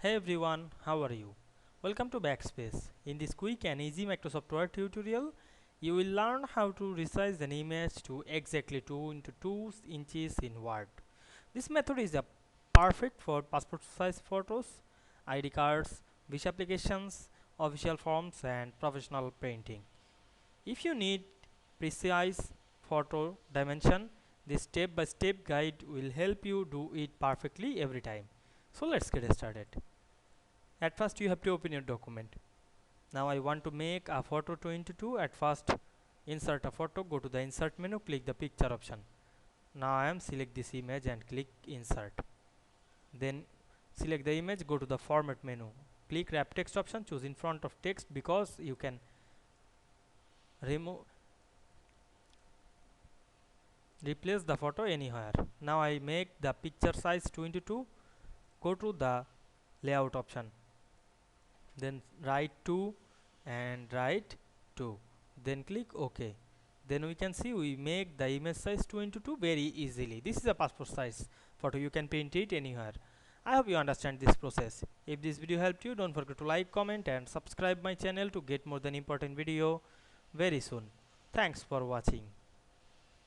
Hey everyone, how are you? Welcome to Backspace. In this quick and easy Microsoft Word tutorial, you will learn how to resize an image to exactly 2 into 2 inches in Word. This method is perfect for passport size photos, ID cards, visa applications, official forms and professional printing. If you need precise photo dimension, this step-by-step guide will help you do it perfectly every time. So let's get started. At first you have to open your document. Now I want to make a photo 22. At first insert a photo, go to the insert menu, click the picture option. Now I am select this image and click insert. Then select the image, go to the format menu, click wrap text option, choose in front of text because you can remove replace the photo anywhere. Now I make the picture size 22, go to the layout option, then write 2 and write 2, then click OK. Then we can see we make the image size 2 into 2 very easily. This is a passport size photo, you can print it anywhere. I hope you understand this process. If this video helped you, don't forget to like, comment and subscribe my channel to get more than important video very soon. Thanks for watching.